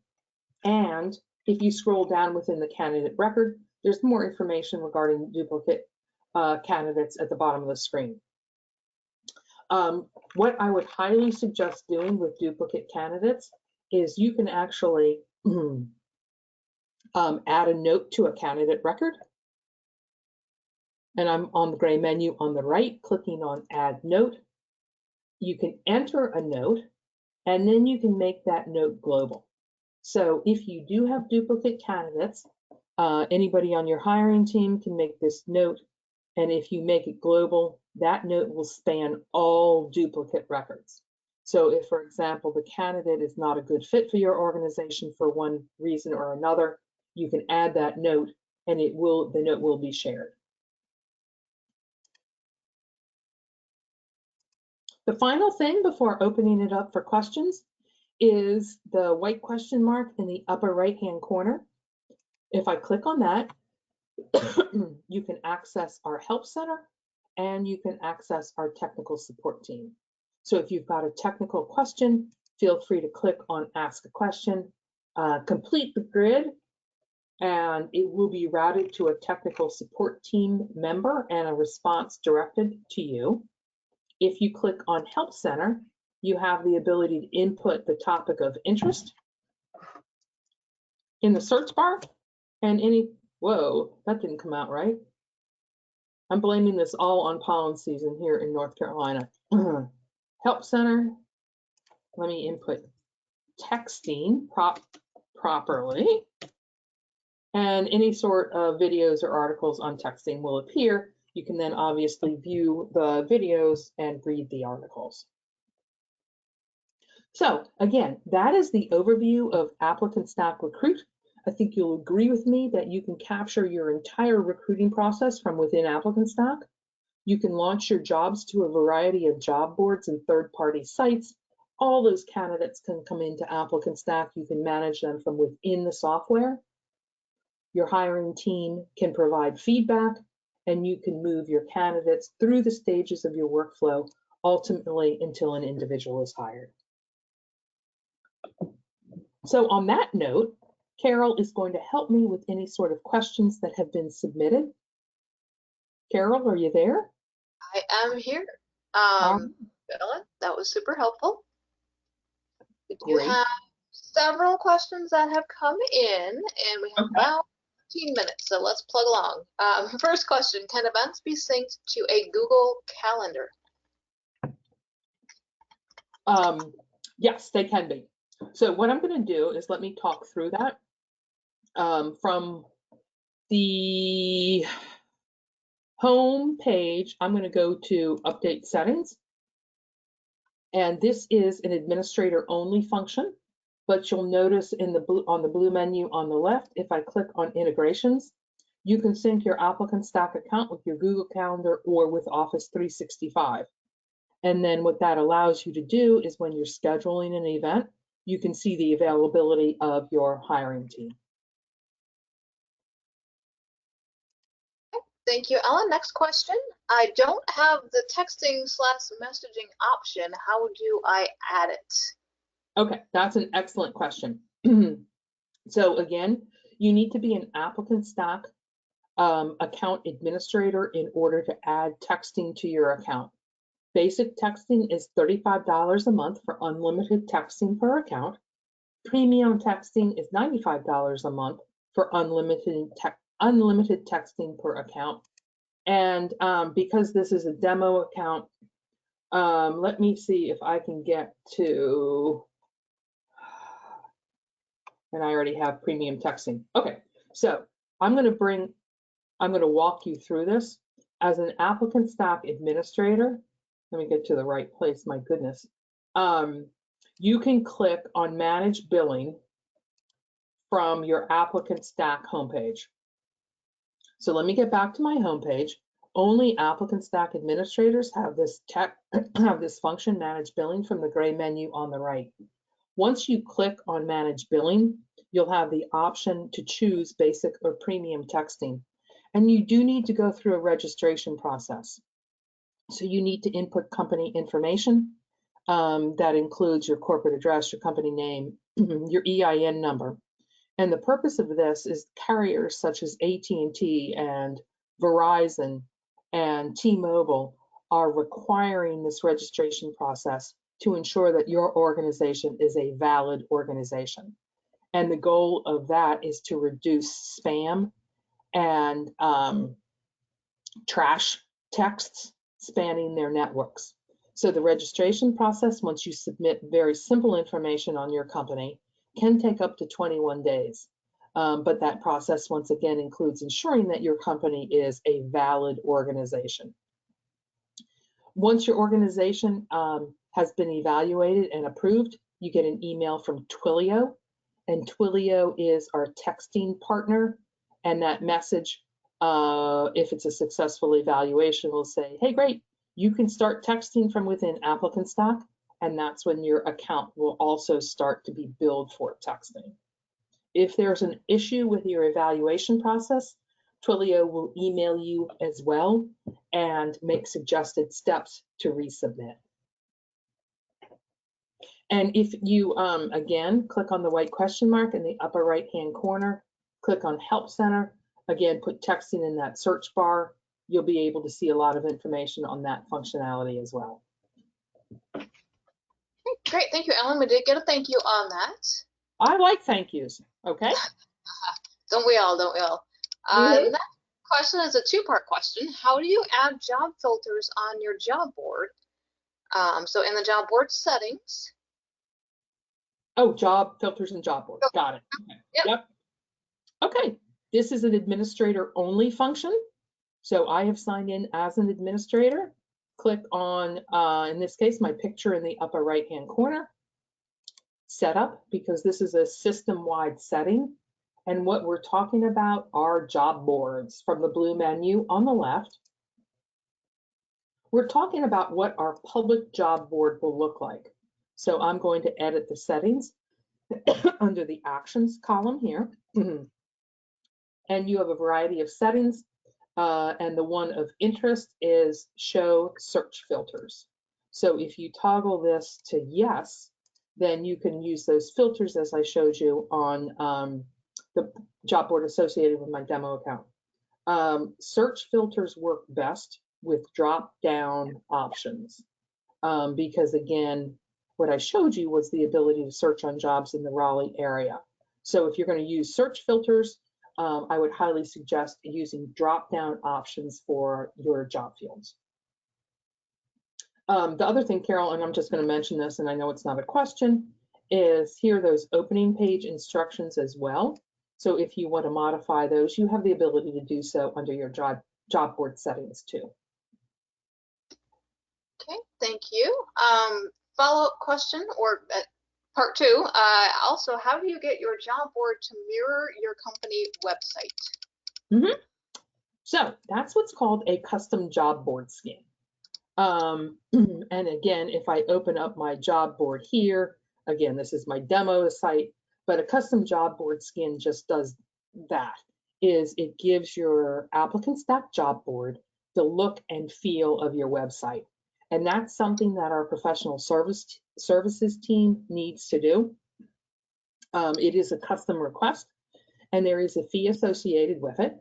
And if you scroll down within the candidate record, there's more information regarding duplicate candidates at the bottom of the screen. What I would highly suggest doing with duplicate candidates is you can actually add a note to a candidate record. And I'm on the gray menu on the right, clicking on Add Note. You can enter a note, and then you can make that note global. So if you do have duplicate candidates, anybody on your hiring team can make this note, and if you make it global, that note will span all duplicate records. So if, for example, the candidate is not a good fit for your organization for one reason or another, you can add that note and the note will be shared. The final thing before opening it up for questions is the white question mark in the upper right-hand corner. If I click on that, you can access our help center and you can access our technical support team. So if you've got a technical question, feel free to click on Ask a Question, complete the grid, and it will be routed to a technical support team member and a response directed to you. If you click on Help Center, you have the ability to input the topic of interest in the search bar and whoa, that didn't come out right. I'm blaming this all on pollen season here in North Carolina. Help Center, let me input texting properly. And any sort of videos or articles on texting will appear. You can then obviously view the videos and read the articles. So again, that is the overview of ApplicantStack Recruit. I think you'll agree with me that you can capture your entire recruiting process from within ApplicantStack. You can launch your jobs to a variety of job boards and third-party sites. All those candidates can come into ApplicantStack. You can manage them from within the software. Your hiring team can provide feedback, and you can move your candidates through the stages of your workflow, ultimately until an individual is hired. So on that note, Carol is going to help me with any sort of questions that have been submitted. Carol, are you there? I am here. Bella, that was super helpful. We do have several questions that have come in, and we have about 15 minutes, so let's plug along. First question, can events be synced to a Google Calendar? Yes, they can be. So what I'm going to do is let me talk through that. From the home page, I'm going to go to Update Settings. And this is an administrator only function, but you'll notice on the blue menu on the left, if I click on integrations, you can sync your ApplicantStack account with your Google Calendar or with Office 365. And then what that allows you to do is when you're scheduling an event, you can see the availability of your hiring team. Thank you, Ellen. Next question. I don't have the texting/messaging option. How do I add it? Okay, that's an excellent question. So again, you need to be an ApplicantStack account administrator in order to add texting to your account. Basic texting is $35 a month for unlimited texting per account. Premium texting is $95 a month for unlimited texting per account. And because this is a demo account, let me see if I can get to, and I already have premium texting. Okay, so I'm going to walk you through this. As an ApplicantStack administrator, let me get to the right place, my goodness. You can click on Manage Billing from your ApplicantStack homepage. So let me get back to my homepage. Only ApplicantStack administrators have this function, Manage Billing, from the gray menu on the right. Once you click on Manage Billing, you'll have the option to choose basic or premium texting. And you do need to go through a registration process. So you need to input company information. That includes your corporate address, your company name, your EIN number. And the purpose of this is carriers such as AT&T and Verizon and T-Mobile are requiring this registration process to ensure that your organization is a valid organization. And the goal of that is to reduce spam and trash texts spanning their networks. So the registration process, once you submit very simple information on your company, can take up to 21 days. But that process, once again, includes ensuring that your company is a valid organization. Once your organization has been evaluated and approved, you get an email from Twilio, and Twilio is our texting partner. And that message, if it's a successful evaluation, will say, hey, great, you can start texting from within ApplicantStack, and that's when your account will also start to be billed for texting. If there's an issue with your evaluation process, Twilio will email you as well and make suggested steps to resubmit. And if you, again, click on the white question mark in the upper right-hand corner, click on Help Center, again, put texting in that search bar, you'll be able to see a lot of information on that functionality as well. Great, thank you, Ellen. We did get a thank you on that. I like thank yous, okay? Don't we all, don't we all? Next question is a two-part question. How do you add job filters on your job board? So in the job board settings. Oh, job filters and job board, got it. Okay. Yep. Okay, this is an administrator only function. So I have signed in as an administrator. Click on, in this case, my picture in the upper right-hand corner. Setup, because this is a system-wide setting. And what we're talking about are job boards from the blue menu on the left. We're talking about what our public job board will look like. So I'm going to edit the settings under the actions column here. And you have a variety of settings. And the one of interest is show search filters. So if you toggle this to yes, then you can use those filters as I showed you on the job board associated with my demo account. Search filters work best with drop-down options because, again, what I showed you was the ability to search on jobs in the Raleigh area. So if you're going to use search filters, I would highly suggest using drop-down options for your job fields. The other thing, Carol, and I'm just going to mention this, and I know it's not a question, is here are those opening page instructions as well. So if you want to modify those, you have the ability to do so under your job board settings too. Okay, thank you. Follow-up question, or part two, also, how do you get your job board to mirror your company website? So that's what's called a custom job board skin. And again, if I open up my job board here, again, this is my demo site, but a custom job board skin just does that, is it gives your ApplicantStack job board the look and feel of your website. And that's something that our professional services team needs to do. It is a custom request, and there is a fee associated with it.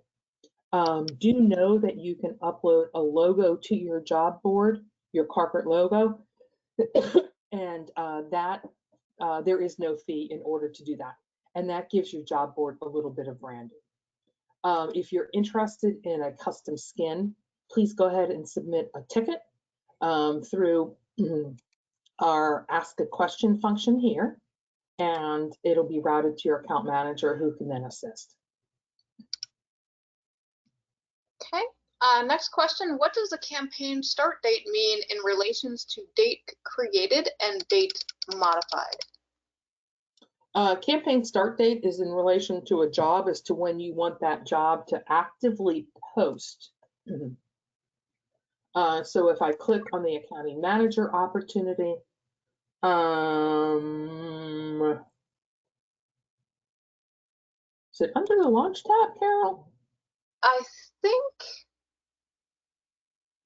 Do know that you can upload a logo to your job board, your corporate logo, and there is no fee in order to do that. And that gives your job board a little bit of branding. If you're interested in a custom skin, please go ahead and submit a ticket through our Ask a Question function here, and it'll be routed to your account manager who can then assist. Okay, next question. What does the campaign start date mean in relations to date created and date modified? Campaign start date is in relation to a job as to when you want that job to actively post. So if I click on the accounting manager opportunity, is it under the launch tab, Carol? I think.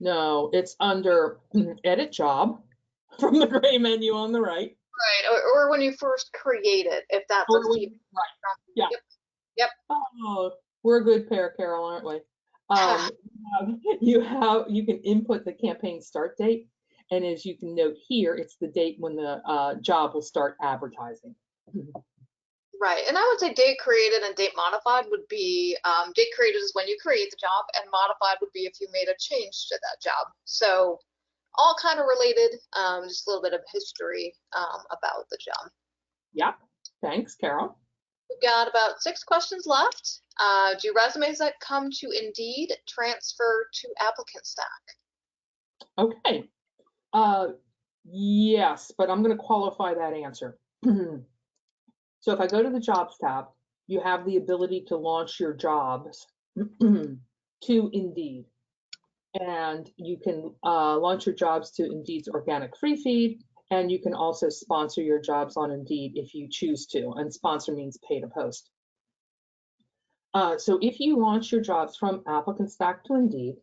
No, it's under edit job from the gray menu on the right. Right, or when you first create it, if that's a right. Yeah. Yep. Oh, we're a good pair, Carol, aren't we? You can input the campaign start date, and as you can note here, it's the date when the job will start advertising. Right, and I would say date created and date modified would be, date created is when you create the job, and modified would be if you made a change to that job. So all kind of related, just a little bit of history about the job. Yeah, thanks, Carol. We've got about 6 questions left. Do resumes that come to Indeed transfer to ApplicantStack? Okay, Yes, but I'm going to qualify that answer. So if I go to the Jobs tab, you have the ability to launch your jobs to Indeed. And you can launch your jobs to Indeed's organic free feed, and you can also sponsor your jobs on Indeed if you choose to, and sponsor means pay to post. So if you launch your jobs from ApplicantStack to Indeed,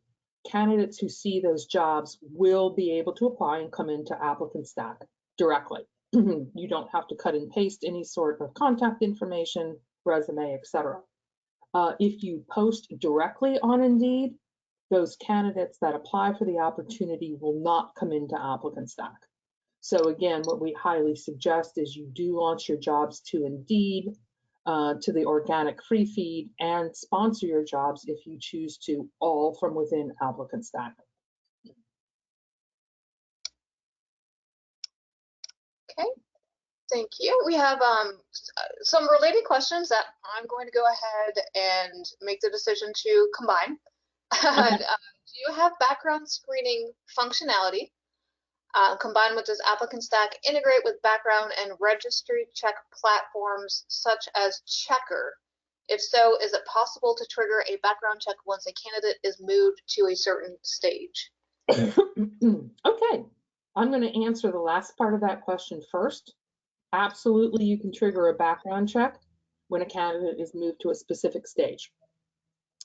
candidates who see those jobs will be able to apply and come into ApplicantStack directly. You don't have to cut and paste any sort of contact information, resume, etc. If you post directly on Indeed, those candidates that apply for the opportunity will not come into ApplicantStack. So again, what we highly suggest is you do launch your jobs to Indeed, to the organic free feed, and sponsor your jobs if you choose to, all from within ApplicantStack. Okay, thank you. We have some related questions that I'm going to go ahead and make the decision to combine. Okay. Do you have background screening functionality combined with this ApplicantStack integrate with background and registry check platforms such as Checker? If so, is it possible to trigger a background check once a candidate is moved to a certain stage? Okay, I'm going to answer the last part of that question first. Absolutely, you can trigger a background check when a candidate is moved to a specific stage.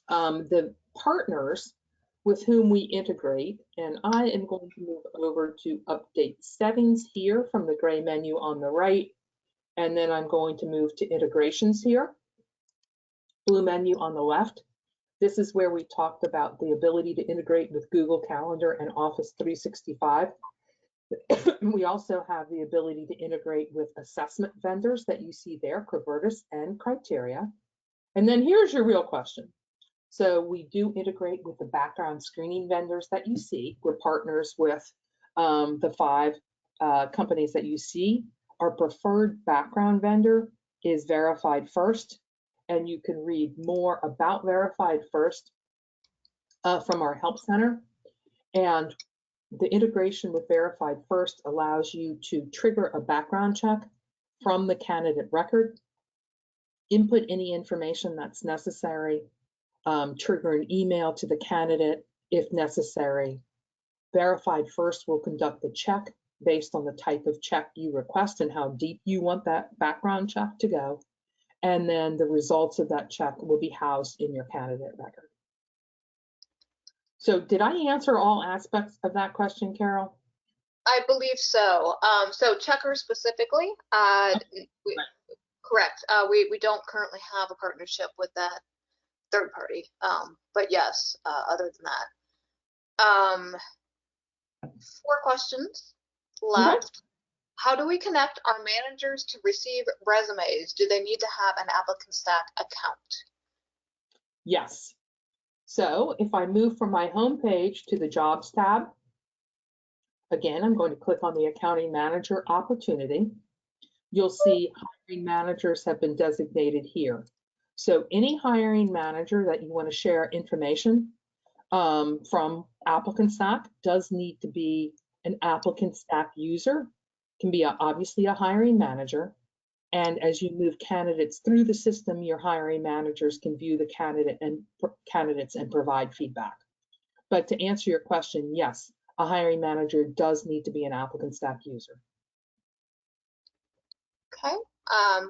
The partners with whom we integrate, and I am going to move over to update settings here from the gray menu on the right, and then I'm going to move to integrations here, blue menu on the left. This is where we talked about the ability to integrate with Google Calendar and Office 365. We also have the ability to integrate with assessment vendors that you see there, Covertus and Criteria. And then here's your real question. So we do integrate with the background screening vendors that you see. We're partners with the 5 companies that you see. Our preferred background vendor is Verified First, and you can read more about Verified First from our Help Center. And the integration with Verified First allows you to trigger a background check from the candidate record, input any information that's necessary, trigger an email to the candidate if necessary. Verified First will conduct the check based on the type of check you request and how deep you want that background check to go. And then the results of that check will be housed in your candidate record. So did I answer all aspects of that question, Carol? I believe so. So Checker specifically, correct. We don't currently have a partnership with that third party, but yes, other than that. 4 questions left. Okay. How do we connect our managers to receive resumes? Do they need to have an ApplicantStack account? Yes. So if I move from my home page to the Jobs tab, again, I'm going to click on the Accounting Manager opportunity. You'll see hiring managers have been designated here. So any hiring manager that you want to share information from ApplicantStack does need to be an ApplicantStack user, can be obviously a hiring manager. And as you move candidates through the system, your hiring managers can view the candidates and provide feedback. But to answer your question, yes, a hiring manager does need to be an ApplicantStack user. Okay,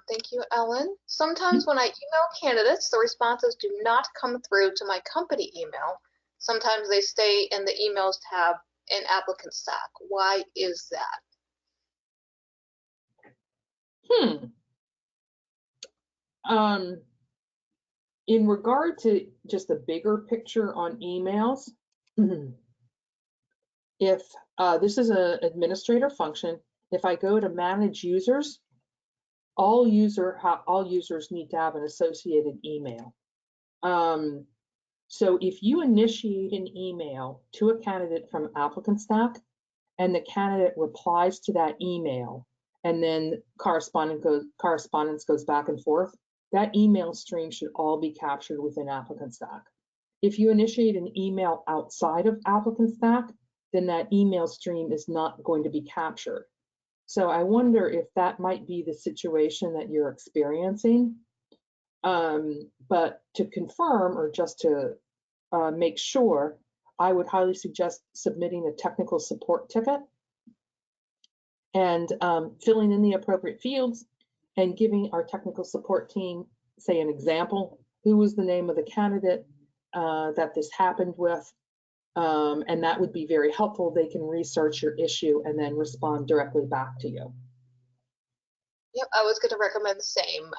thank you, Ellen. Sometimes when I email candidates, the responses do not come through to my company email. Sometimes they stay in the emails tab in ApplicantStack. Why is that? In regard to just the bigger picture on emails, if this is an administrator function, if I go to manage users, all users need to have an associated email. So if you initiate an email to a candidate from ApplicantStack and the candidate replies to that email, and then correspondence goes back and forth, that email stream should all be captured within ApplicantStack. If you initiate an email outside of ApplicantStack, then that email stream is not going to be captured. So I wonder if that might be the situation that you're experiencing. But to confirm, or just to make sure, I would highly suggest submitting a technical support ticket and filling in the appropriate fields and giving our technical support team, say, an example. Who was the name of the candidate that this happened with? And that would be very helpful. They can research your issue and then respond directly back to you. Yep, I was going to recommend the same.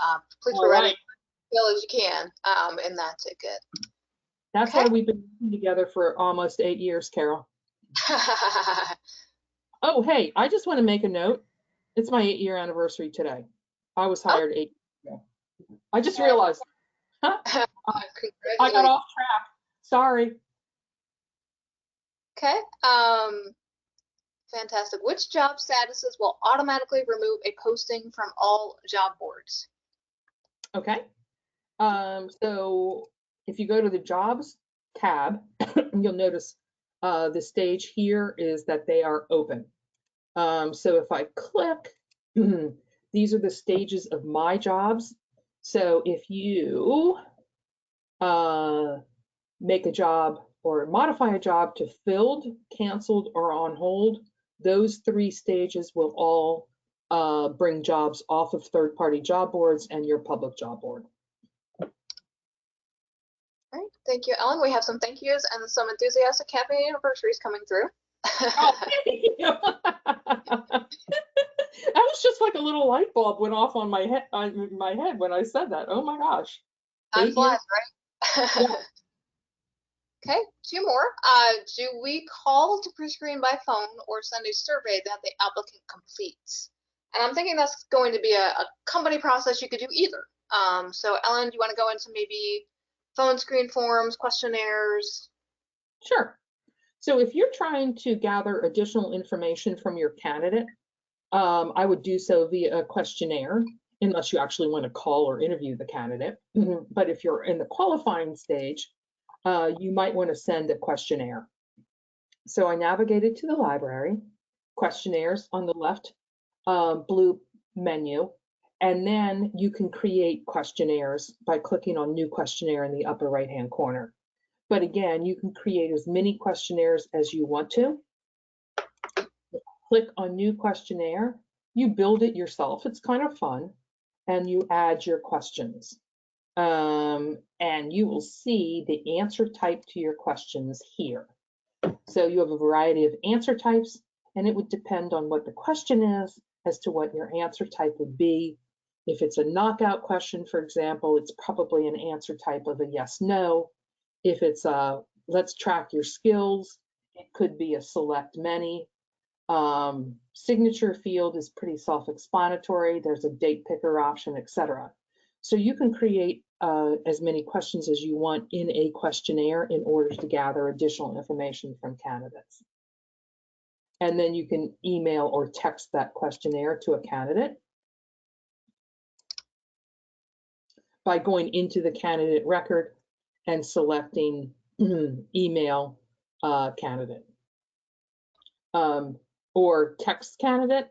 Please All provide right. as much as you can in that ticket. That's Okay. why we've been working together for almost 8 years, Carol. Oh, hey, I just want to make a note. It's my 8-year anniversary today. I was hired 8 years ago. I just realized. Huh? I got off track. Sorry. Okay. Fantastic. Which job statuses will automatically remove a posting from all job boards? Okay. So if you go to the Jobs tab, you'll notice the stage here is that they are open. So if I click, these are the stages of my jobs. So if you make a job or modify a job to filled, canceled, or on hold, those 3 stages will all bring jobs off of third-party job boards and your public job board. All right, thank you, Ellen. We have some thank yous and some enthusiastic happy anniversaries coming through. Oh, thank you. That was just like a little light bulb went off on my head when I said that. Oh my gosh. Time 8 flies, years. right? Yeah. Okay, 2 more. Do we call to pre-screen by phone or send a survey that the applicant completes? And I'm thinking that's going to be a company process. You could do either. So Ellen, do you want to go into maybe phone screen forms, questionnaires? Sure. So if you're trying to gather additional information from your candidate, I would do so via a questionnaire, unless you actually want to call or interview the candidate. But if you're in the qualifying stage, you might want to send a questionnaire. So I navigated to the library, questionnaires on the left blue menu, and then you can create questionnaires by clicking on New Questionnaire in the upper right-hand corner. But again, you can create as many questionnaires as you want to. Click on New Questionnaire, you build it yourself. It's kind of fun, and you add your questions. And you will see the answer type to your questions here. So you have a variety of answer types, and it would depend on what the question is as to what your answer type would be. If it's a knockout question, for example, it's probably an answer type of a yes, no. If it's a let's track your skills, it could be a select many. Signature field is pretty self-explanatory. There's a date picker option, etc. So you can create as many questions as you want in a questionnaire in order to gather additional information from candidates. And then you can email or text that questionnaire to a candidate by going into the candidate record and selecting email candidate or text candidate.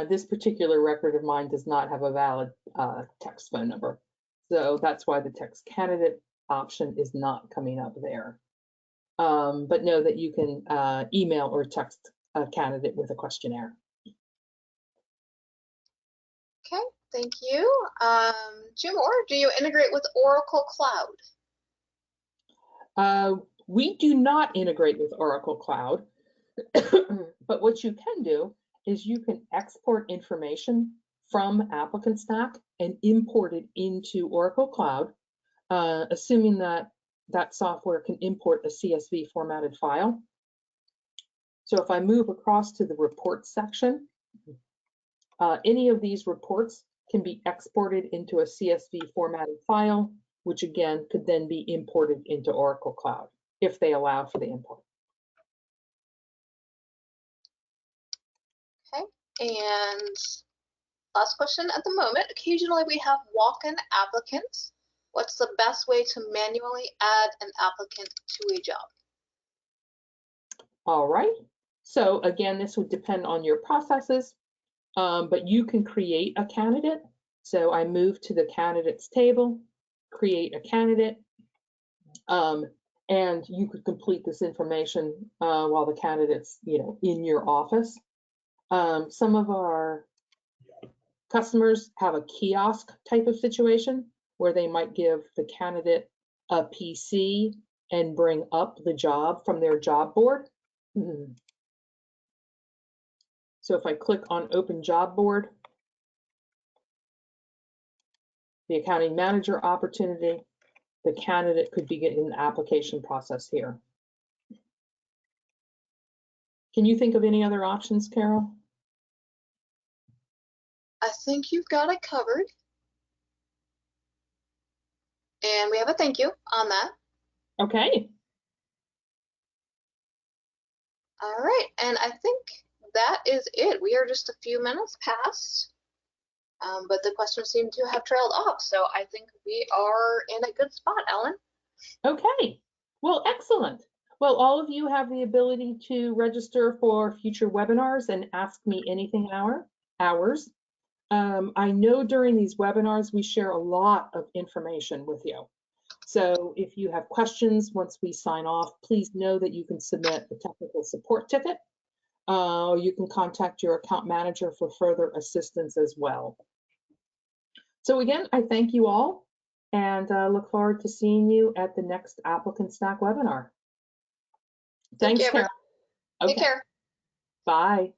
This particular record of mine does not have a valid text phone number. So that's why the text candidate option is not coming up there. But know that you can email or text a candidate with a questionnaire. Okay, thank you. 2 more. Do you integrate with Oracle Cloud? We do not integrate with Oracle Cloud, but what you can do is you can export information from ApplicantStack and import it into Oracle Cloud, assuming that that software can import a CSV formatted file. So if I move across to the reports section, any of these reports can be exported into a CSV formatted file, which again could then be imported into Oracle Cloud if they allow for the import. Okay, and last question at the moment. Occasionally we have walk-in applicants. What's the best way to manually add an applicant to a job? All right. So again, this would depend on your processes, but you can create a candidate. So I move to the candidates table, create a candidate, and you could complete this information while the candidate's, in your office. Some of our customers have a kiosk type of situation where they might give the candidate a PC and bring up the job from their job board. So if I click on Open Job Board, the accounting manager opportunity, the candidate could begin the application process here. Can you think of any other options, Carol? I think you've got it covered. And we have a thank you on that. Okay. All right, and I think that is it. We are just a few minutes past, but the questions seem to have trailed off. So I think we are in a good spot, Ellen. Okay. Well, excellent. Well, all of you have the ability to register for future webinars and ask me anything hours. I know during these webinars, we share a lot of information with you. So if you have questions once we sign off, please know that you can submit a technical support ticket. You can contact your account manager for further assistance as well. So again, I thank you all and look forward to seeing you at the next ApplicantStack webinar. Thanks, Carol. Take care. Bye.